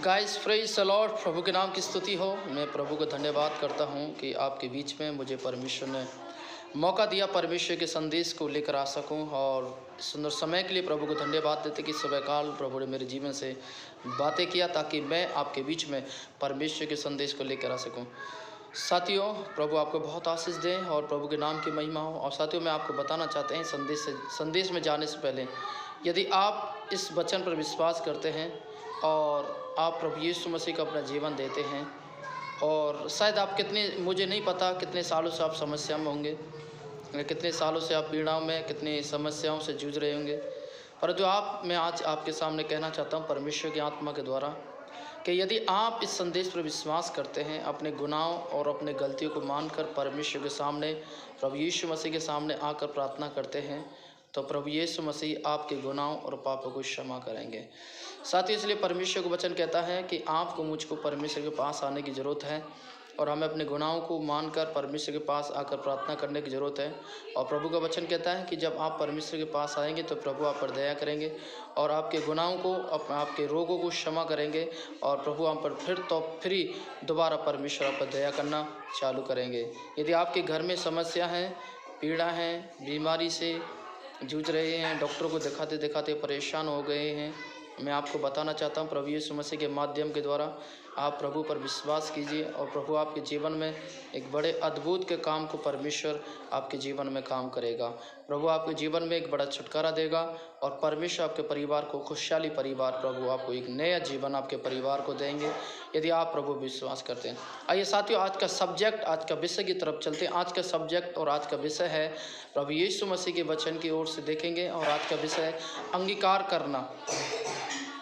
Guys praise the lord. प्रभु के नाम की स्तुति हो। मैं प्रभु को धन्यवाद करता हूं कि आपके बीच में मुझे परमेश्वर ने मौका दिया परमेश्वर के संदेश को लेकर आ सकूं, और सुंदर समय के लिए प्रभु को धन्यवाद देते कि सुबह काल प्रभु ने मेरे जीवन से बातें किया ताकि मैं आपके बीच में परमेश्वर के संदेश को लेकर आ सकूं। साथियों, प्रभु आपको बहुत आशीष दें और प्रभु के नाम की महिमा हो। और साथियों, मैं आपको बताना चाहते हैं संदेश में जाने से पहले, यदि आप इस वचन पर विश्वास करते हैं और आप प्रभु यीशु मसीह को अपना जीवन देते हैं, और शायद आप मुझे नहीं पता कितने सालों से आप समस्या में होंगे, कितने सालों से आप पीड़ाओं में, कितनी समस्याओं से जूझ रहे होंगे, परंतु मैं आज आपके सामने कहना चाहता हूँ परमेश्वर की आत्मा के द्वारा कि यदि आप इस संदेश पर विश्वास करते हैं, अपने गुनाहों और अपने गलतियों को मानकर परमेश्वर के सामने, प्रभु यीशु मसीह के सामने आकर प्रार्थना करते हैं, तो प्रभु यीशु मसीह आपके गुनाहों और पापों को क्षमा करेंगे। साथ ही इसलिए परमेश्वर का वचन कहता है कि आपको मुझको परमेश्वर के पास आने की ज़रूरत है, और हमें अपने गुनाहों को मानकर परमेश्वर के पास आकर प्रार्थना करने की ज़रूरत है। और प्रभु का वचन कहता है कि जब आप परमेश्वर के पास आएंगे तो प्रभु आप पर दया करेंगे और आपके गुनाहों को, आपके रोगों को क्षमा करेंगे, और प्रभु आप पर फिर दोबारा परमेश्वर आप पर दया करना चालू करेंगे। यदि आपके घर में समस्या है, पीड़ा है, बीमारी से जूझ रहे हैं, डॉक्टरों को दिखाते दिखाते परेशान हो गए हैं, मैं आपको बताना चाहता हूं प्रभु यीशु मसीह के माध्यम के द्वारा आप प्रभु पर विश्वास कीजिए, और प्रभु आपके जीवन में एक बड़े अद्भुत के काम को परमेश्वर आपके जीवन में काम करेगा। प्रभु आपके जीवन में एक बड़ा छुटकारा देगा, और परमेश्वर आपके परिवार को खुशहाली परिवार, प्रभु आपको एक नया जीवन आपके परिवार को देंगे यदि आप प्रभु विश्वास करते हैं। आइए साथियों, आज का सब्जेक्ट, आज का विषय की तरफ चलते हैं। आज का सब्जेक्ट और आज का विषय है प्रभु यीशु मसीह के वचन की ओर से देखेंगे, और आज का विषय है अंगीकार करना।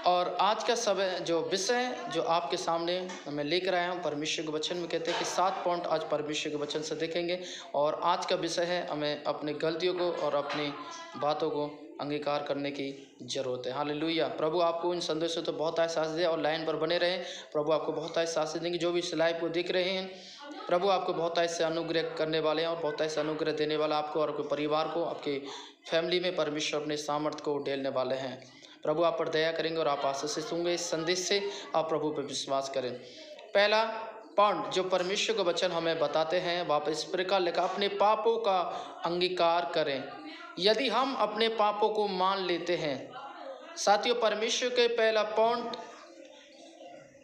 और आज का जो विषय जो आपके सामने मैं लेकर आया हूँ परमेश्वर के वचन में, कहते हैं कि 7 पॉइंट आज परमेश्वर के वचन से देखेंगे। और आज का विषय है हमें अपनी गलतियों को और अपनी बातों को अंगीकार करने की ज़रूरत है। हालेलुया। प्रभु आपको इन संदेशों तो बहुत एहसास दे, और लाइन पर बने रहें। प्रभु आपको बहुत एहसास देंगे। जो भी इस लाइव को देख रहे हैं, प्रभु आपको बहुत ऐसे अनुग्रह करने वाले हैं, और बहुत ऐसे अनुग्रह देने वाला आपको और आपके परिवार को, आपके फैमिली में परमेश्वर अपने सामर्थ्य को उड़ेलने वाले हैं। प्रभु आप पर दया करेंगे और आप आशीषित होंगे इस संदेश से। आप प्रभु पर विश्वास करें। पहला पॉइंट जो परमेश्वर का वचन हमें बताते हैं, वापस इस प्रकार लिखा, अपने पापों का अंगीकार करें। यदि हम अपने पापों को मान लेते हैं, साथियों, परमेश्वर के पहला पॉइंट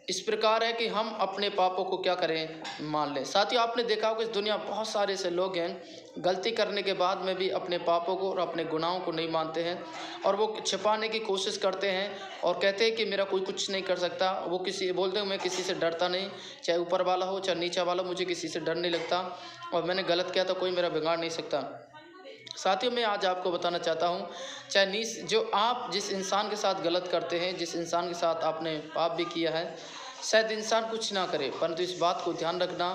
इस प्रकार है कि हम अपने पापों को क्या करें, मान लें। साथियों, आपने देखा होगा इस दुनिया में बहुत सारे ऐसे लोग हैं, गलती करने के बाद में भी अपने पापों को और अपने गुनाहों को नहीं मानते हैं, और वो छिपाने की कोशिश करते हैं और कहते हैं कि मेरा कोई कुछ नहीं कर सकता। वो बोलते हैं मैं किसी से डरता नहीं, चाहे ऊपर वाला हो चाहे नीचा वाला, मुझे किसी से डर नहीं लगता, और मैंने गलत किया तो कोई मेरा बिगाड़ नहीं सकता। साथियों, मैं आज आपको बताना चाहता हूँ, चाहे जो आप जिस इंसान के साथ गलत करते हैं, जिस इंसान के साथ आपने पाप भी किया है, शायद इंसान कुछ ना करे, परंतु इस बात को ध्यान रखना,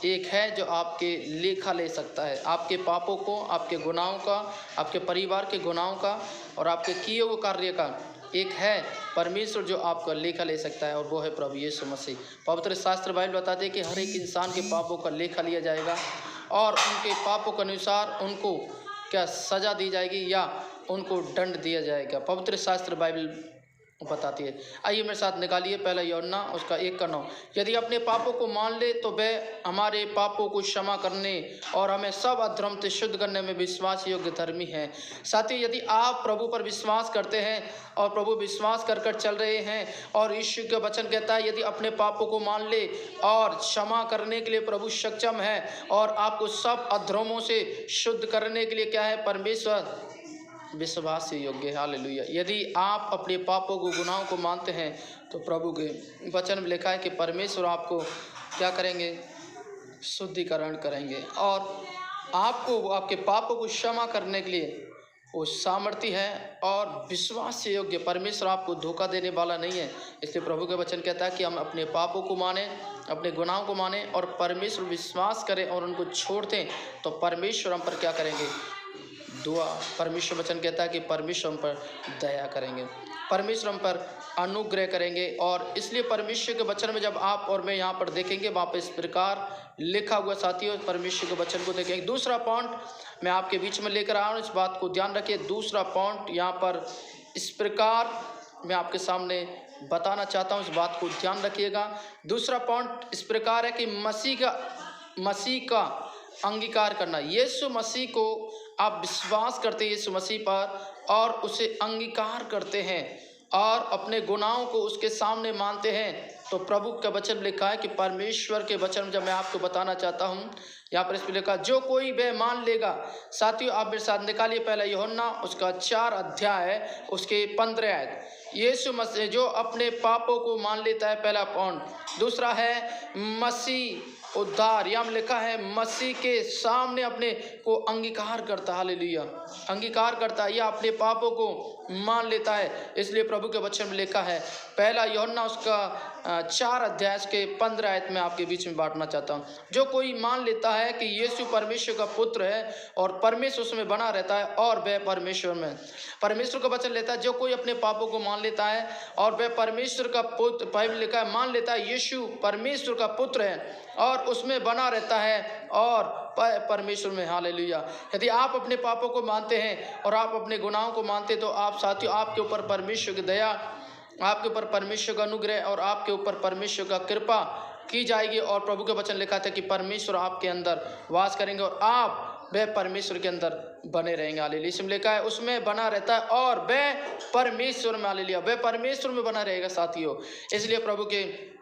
एक है जो आपके लेखा ले सकता है, आपके पापों को, आपके गुनाहों का, आपके परिवार के गुनाहों का और आपके किए हुए कार्य का। एक है परमेश्वर जो आपका लेखा ले सकता है, और वो है प्रभु यीशु मसीह। पवित्र शास्त्र बाइबल बताते हैं कि हर एक इंसान के पापों का लेखा लिया जाएगा, और उनके पापों के अनुसार उनको क्या सज़ा दी जाएगी या उनको दंड दिया जाएगा। पवित्र शास्त्र बाइबल बताती है। आइए मेरे साथ निकालिए पहला यूहन्ना उसका 1:9। यदि अपने पापों को मान ले तो वह हमारे पापों को क्षमा करने और हमें सब अधर्म से शुद्ध करने में विश्वास योग्य धर्मी है। साथियों, यदि आप प्रभु पर विश्वास करते हैं और प्रभु विश्वास कर चल रहे हैं, और ईश्वर का वचन कहता है यदि अपने पापों को मान ले और क्षमा करने के लिए प्रभु सक्षम है, और आपको सब अधर्मों से शुद्ध करने के लिए क्या है, परमेश्वर विश्वास से योग्य है। हालेलुया। यदि आप अपने पापों को, गुनाहों को मानते हैं, तो प्रभु के वचन में लिखा है कि परमेश्वर आपको क्या करेंगे, शुद्धिकरण करेंगे, और आपको आपके पापों को क्षमा करने के लिए वो सामर्थ्य है और विश्वास से योग्य। परमेश्वर आपको धोखा देने वाला नहीं है। इसलिए प्रभु का वचन कहता है कि हम अपने पापों को माने, अपने गुनाहों को माने, और परमेश्वर विश्वास करें और उनको छोड़ दें, तो परमेश्वर हम पर क्या करेंगे, दुआ। परमेश्वर वचन कहता है कि परमेश्वर हम पर दया करेंगे, परमेश्वर हम पर अनुग्रह करेंगे। और इसलिए परमेश्वर के वचन में जब आप और मैं यहाँ पर देखेंगे, वहाँ पर इस प्रकार लिखा हुआ, साथियों, परमेश्वर के वचन को देखेंगे। दूसरा पॉइंट मैं आपके बीच में लेकर आया हूँ, इस बात को ध्यान रखिए। दूसरा पॉइंट यहाँ पर इस प्रकार मैं आपके सामने बताना चाहता हूँ, इस बात को ध्यान रखिएगा। दूसरा पॉइंट इस प्रकार है कि मसीह का अंगीकार करना। यीशु मसीह को आप विश्वास करते हैं, यीशु मसीह पर, और उसे अंगीकार करते हैं और अपने गुनाहों को उसके सामने मानते हैं, तो प्रभु का वचन लिखा है कि परमेश्वर के वचन जब मैं आपको बताना चाहता हूँ, यहाँ पर इस पर लिखा, जो कोई वह मान लेगा। साथियों आप मेरे साथ निकालिए पहला यूहन्ना उसका 4 अध्याय है, उसके 15 आयत। यीशु मसीह जो अपने पापों को मान लेता है, पहला पॉइंट। दूसरा है मसीह उद्धार, यहाँ लिखा है मसीह के सामने अपने को अंगीकार करता है, हालेलुया, अंगीकार करता है या अपने पापों को मान लेता है। इसलिए प्रभु के वचन में लिखा है, पहला यूहन्ना उसका 4 अध्याय के 15 आयत में आपके बीच में बांटना चाहता हूँ। जो कोई मान लेता है कि यीशु परमेश्वर का पुत्र है और परमेश्वर उसमें बना रहता है और वह परमेश्वर में, परमेश्वर का वचन लेता है, जो कोई अपने पापों को मान लेता है और वह परमेश्वर का पुत्र, बाइबल लिखा है, मान लेता है यीशु परमेश्वर का पुत्र है और उसमें बना रहता है और परमेश्वर में, हालेलुया। यदि आप अपने पापों को मानते हैं और आप अपने गुनाहों को मानते हैं, तो आप साथियों, आपके ऊपर परमेश्वर की दया, आपके ऊपर परमेश्वर का अनुग्रह और आपके ऊपर परमेश्वर का कृपा की जाएगी। और प्रभु के वचन लिखा था कि परमेश्वर आपके अंदर वास करेंगे और आप वह परमेश्वर के अंदर बने रहेंगे, हालेलुया। इसमें लिखा है उसमें बना रहता है और वह परमेश्वर में, हालेलुया, वह परमेश्वर में बना रहेगा साथियों। इसलिए प्रभु के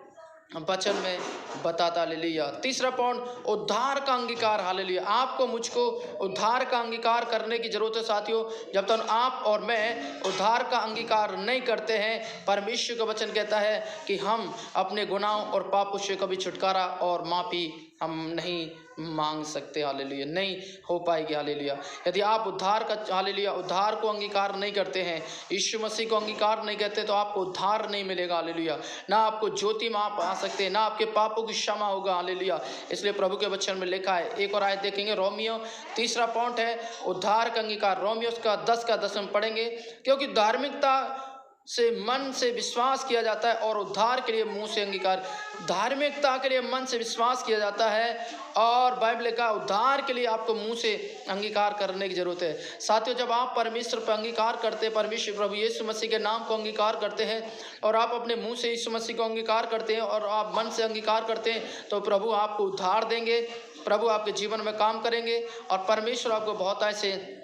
वचन में बताता, हालेलुया। तीसरा पॉइंट, उद्धार का अंगीकार, हालेलुया। आपको मुझको उद्धार का अंगीकार करने की जरूरत है साथियों। जब तक आप और मैं उद्धार का अंगीकार नहीं करते हैं, परमेश्वर का वचन कहता है कि हम अपने गुनाहों और पापों से कभी छुटकारा और माफ़ी हम नहीं मांग सकते, हालेलुया, नहीं हो पाएगी, हालेलुया। यदि आप उद्धार का, हालेलुया, उद्धार को अंगीकार नहीं करते हैं, यीशु मसीह को अंगीकार नहीं करते, तो आपको उद्धार नहीं मिलेगा, हालेलुया। ना आपको ज्योति में आप आ सकते हैं, ना आपके पापों की क्षमा होगा, हालेलुया। इसलिए प्रभु के वचन में लिखा है, एक और आयत देखेंगे, रोमियो, तीसरा पॉइंट है उद्धार का अंगीकार। रोमियो का 10 का 10 में पढ़ेंगे, क्योंकि धार्मिकता से मन से विश्वास किया जाता है और उद्धार के लिए मुंह से अंगीकार। धार्मिकता के लिए मन से विश्वास किया जाता है और बाइबल का उद्धार के लिए आपको मुंह से अंगीकार करने की जरूरत है साथियों। जब आप परमेश्वर पर अंगीकार करते हैं, परमेश्वर प्रभु यीशु मसीह के नाम को अंगीकार करते हैं और आप अपने मुंह से यीशु मसीह को अंगीकार करते हैं और आप मन से अंगीकार करते हैं, तो प्रभु आपको उद्धार देंगे, प्रभु आपके जीवन में काम करेंगे और परमेश्वर आपको बहुत ऐसे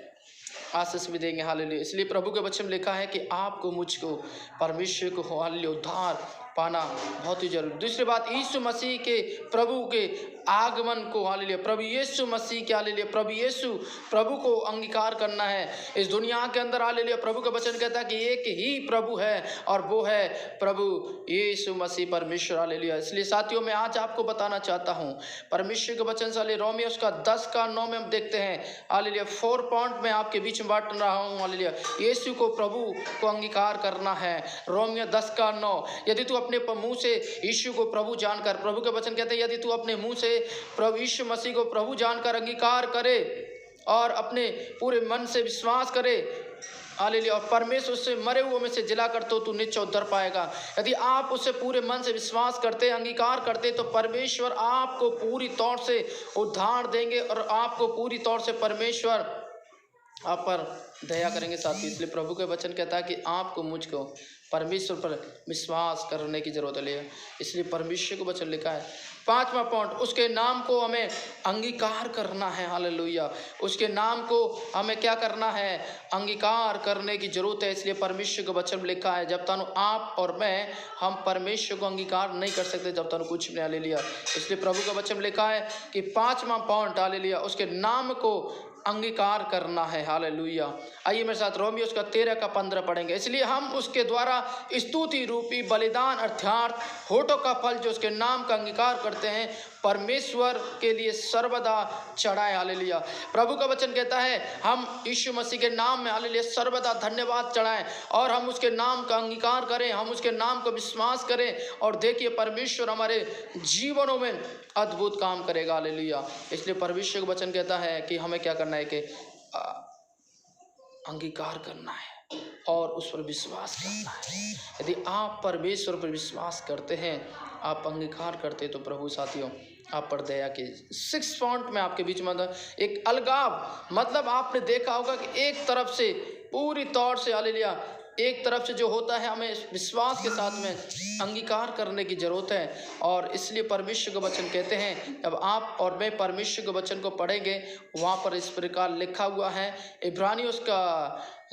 आशीष भी देंगे, हालेलुया। इसलिए प्रभु के वचन में लिखा है कि आपको मुझको परमेश्वर को, हालेलुया, उद्धार पाना बहुत ही जरूरी। दूसरी बात, यीशु मसीह के प्रभु के आगमन को, हालेलुया, प्रभु यीशु मसीह के, हालेलुया, प्रभु यीशु प्रभु को अंगीकार करना है इस दुनिया के अंदर, हालेलुया। प्रभु का वचन कहता है कि एक ही प्रभु है और वो है प्रभु यीशु मसीह परमेश्वर, हालेलुया। इसलिए साथियों मैं आज आपको बताना चाहता हूँ परमेश्वर के वचन से, रोमियो उसका 10 का 9 में हम देखते हैं, हालेलुया। 4 पॉइंट में आपके बीच में बांट रहा हूँ, हालेलुया। यीशु को, प्रभु को अंगीकार करना है, रोमियो 10 का 9। यदि तू अपने मुंह से यीशु को प्रभु जानकर, प्रभु के वचन कहते हैं यदि तू अपने मुंह से प्रभु यीशु मसीह को प्रभु जानकर अंगीकार करे और अपने पूरे मन से विश्वास करे, हालेलुया, और परमेश्वर उससे मरे हुए में से जिला कर, तो तू निश्चय उद्धार पाएगा। यदि आप उससे पूरे मन से विश्वास करते, अंगीकार करते, तो परमेश्वर आपको पूरी तौर से उद्धार देंगे और आपको पूरी तौर से परमेश्वर आप पर दया करेंगे साथी। इसलिए प्रभु के वचन कहता है कि आपको मुझको परमेश्वर पर विश्वास करने की जरूरत है। इसलिए परमेश्वर को वचन लिखा है। 5वां पॉइंट, उसके नाम को हमें अंगीकार करना है, हालेलुया। उसके नाम को हमें क्या करना है, अंगीकार करने की जरूरत है। इसलिए परमेश्वर के वचन में लिखा है जब तक आप और मैं, हम परमेश्वर को अंगीकार नहीं कर सकते जब तक कुछ नहीं, हालेलुया। इसलिए प्रभु का वचन में लिखा है कि 5वां पॉइंट, हालेलुया, उसके नाम को अंगीकार करना है, हालेलुया। आइए मेरे साथ रोमियो उसका 13 का 15 पढ़ेंगे। इसलिए हम उसके द्वारा स्तुति रूपी बलिदान अर्थात होठों का फल जो उसके नाम का अंगीकार करते हैं, परमेश्वर के लिए सर्वदा चढ़ाए, हालेलुया। प्रभु का वचन कहता है हम यीशु मसीह के नाम में, हालेलुया, सर्वदा धन्यवाद चढ़ाएं और हम उसके नाम का अंगीकार करें, हम उसके नाम को विश्वास करें और देखिए परमेश्वर हमारे जीवनों में अद्भुत काम करेगा, हालेलुया। इसलिए परमेश्वर का वचन कहता है कि हमें क्या करना है कि अंगीकार करना है और उस पर विश्वास करना है। यदि आप परमेश्वर पर विश्वास करते हैं, आप अंगीकार करते हैं, तो प्रभु साथियों आप पर दया की। 6 पॉइंट में आपके बीच में एक अलगाव, मतलब आपने देखा होगा कि एक तरफ से पूरी तौर से, हालेलुया, एक तरफ से जो होता है हमें विश्वास के साथ में अंगीकार करने की ज़रूरत है। और इसलिए परमेश्वर का वचन कहते हैं, जब आप और मैं परमेश्वर के वचन को पढ़ेंगे, वहाँ पर इस प्रकार लिखा हुआ है इब्रानियों उसका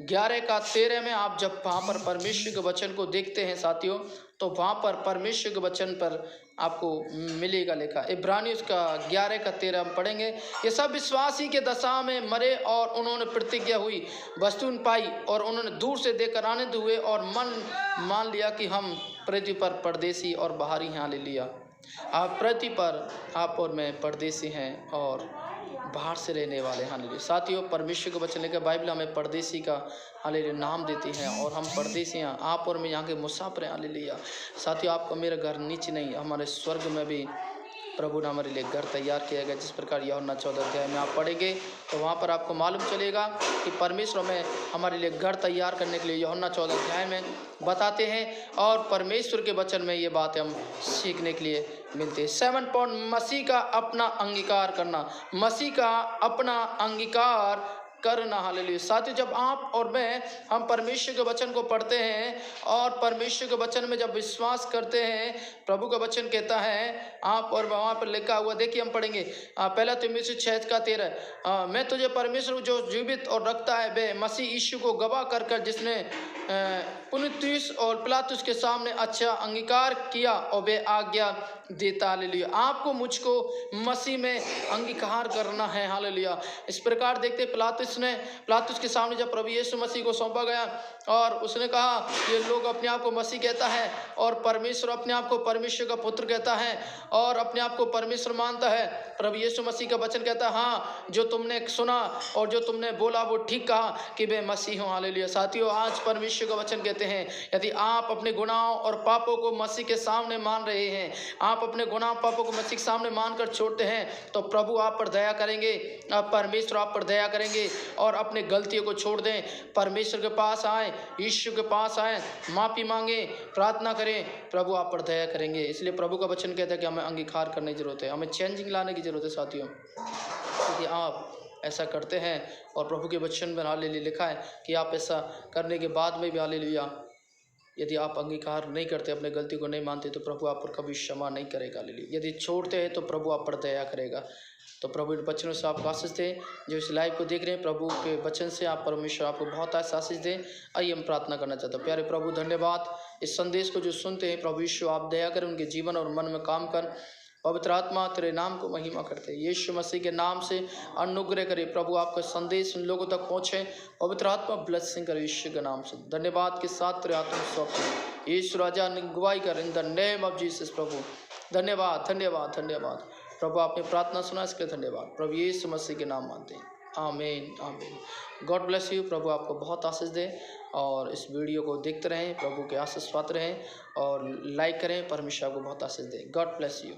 11:13 में, आप जब वहाँ पर परमेश्वर के वचन को देखते हैं साथियों, तो वहाँ पर परमेश्वर के वचन पर आपको मिलेगा लिखा। इब्रानियों उसका 11:13 हम पढ़ेंगे। ये सब विश्वासी के दशा में मरे और उन्होंने प्रतिज्ञा हुई वस्तु पाई, और उन्होंने दूर से देखकर आनंद हुए और मन मान लिया कि हम पृथ्वी पर परदेसी और बाहरी हैं। हालेलुया। आप पृथ्वी पर आप और मैं परदेसी हैं और बाहर से रहने वाले। हालेलुया। साथियों, परमेश्वर का वचन लेकर बाइबल हमें परदेसी का हालेलुया नाम देती है, और हम परदेसी हैं। आप और मैं यहाँ के मुसाफिर हैं। हालेलुया। साथियों, आपका मेरा घर नीचे नहीं, हमारे स्वर्ग में भी प्रभु ने हमारे लिए घर तैयार किया गया। जिस प्रकार यूहन्ना 14 अध्याय में आप पढ़ेंगे तो वहाँ पर आपको मालूम चलेगा कि परमेश्वर में हमारे लिए घर तैयार करने के लिए यूहन्ना 14 अध्याय में बताते हैं, और परमेश्वर के वचन में ये बातें हम सीखने के लिए मिलते हैं। 7 पॉइंट, मसीह का अपना अंगीकार करना। मसीह का अपना अंगीकार करना। हालेलुया। साथियों, जब आप और मैं हम परमेश्वर के वचन को पढ़ते हैं और परमेश्वर के वचन में जब विश्वास करते हैं, प्रभु का वचन कहता है आप और वहाँ पर लिखा हुआ, देखिए हम पढ़ेंगे 1 तीमुथियुस 6:13, मैं तुझे परमेश्वर जो जीवित और रखता है वे मसीह यीशु को गवाह कर जिसने पुनितियुस और पिलातुस के सामने अच्छा अंगीकार किया और वे आज्ञा देता। हालेलुया। आपको मुझको मसीह में अंगीकार करना है। हालेलुया। इस प्रकार देखते पिलातुस के सामने जब प्रभु यीशु मसीह को सौंपा गया और उसने कहा ये लोग अपने आप को मसीह कहता है और परमेश्वर अपने आप को परमेश्वर का पुत्र कहता है और अपने आप को परमेश्वर मानता है। प्रभु यीशु मसीह का वचन कहता है हाँ, जो तुमने सुना और जो तुमने बोला वो ठीक कहा कि वे मसीह हो। हालेलुया। साथियों, आज परमेश्वर का वचन कहते हैं यदि आप अपने गुनाहों और पापों को मसीह के सामने मान रहे हैं, आप अपने गुनाह पापों को मसीह के सामने मानकर छोड़ते हैं, तो प्रभु आप पर दया करेंगे, परमेश्वर आप पर दया करेंगे और अपने गलतियों को छोड़ दें। परमेश्वर के पास आए, यीशु के पास आए, माफ़ी मांगे, प्रार्थना करें, प्रभु आप पर दया करेंगे। इसलिए प्रभु का वचन कहता है कि हमें अंगीकार करने की जरूरत है, हमें चेंजिंग लाने की जरूरत है। साथियों, यदि आप ऐसा करते हैं और प्रभु के वचन में हालेलुया लिखा है कि आप ऐसा करने के बाद में भी हालेलुया यदि आप अंगीकार नहीं करते, अपने गलती को नहीं मानते, तो प्रभु आप पर कभी क्षमा नहीं करेगा। हालेलुया। यदि छोड़ते हैं तो प्रभु आप पर दया करेगा। तो प्रभु के वचनों से आप आशीष दें। जो इस लाइव को देख रहे हैं, प्रभु के वचन से आप परमेश्वर आपको बहुत आशीष दें। आइए हम प्रार्थना करना चाहते हैं। प्यारे प्रभु, धन्यवाद इस संदेश को जो सुनते हैं, प्रभु यीशु आप दया करें, उनके जीवन और मन में काम कर। पवित्र आत्मा तेरे नाम को महिमा करते हैं, यीशु मसीह के नाम से अनुग्रह करे। प्रभु आपका संदेश उन लोगों तक पहुँचे। पवित्र आत्मा ब्लेसिंग करे यीशु के नाम से। धन्यवाद के साथ तेरे आत्मा सौंप यीशु राजा अगुवाई कर in the name of Jesus. प्रभु धन्यवाद धन्यवाद धन्यवाद। प्रभु आपने प्रार्थना सुना, इसके लिए धन्यवाद। प्रभु यीशु मसीह के नाम मानते हैं। आमीन आमीन। God bless you. प्रभु आपको बहुत आशीष दे और इस वीडियो को देखते रहें, प्रभु के आशीष पाते रहें और लाइक करें। परमेश्वर आपको बहुत आशीष दे। God bless you.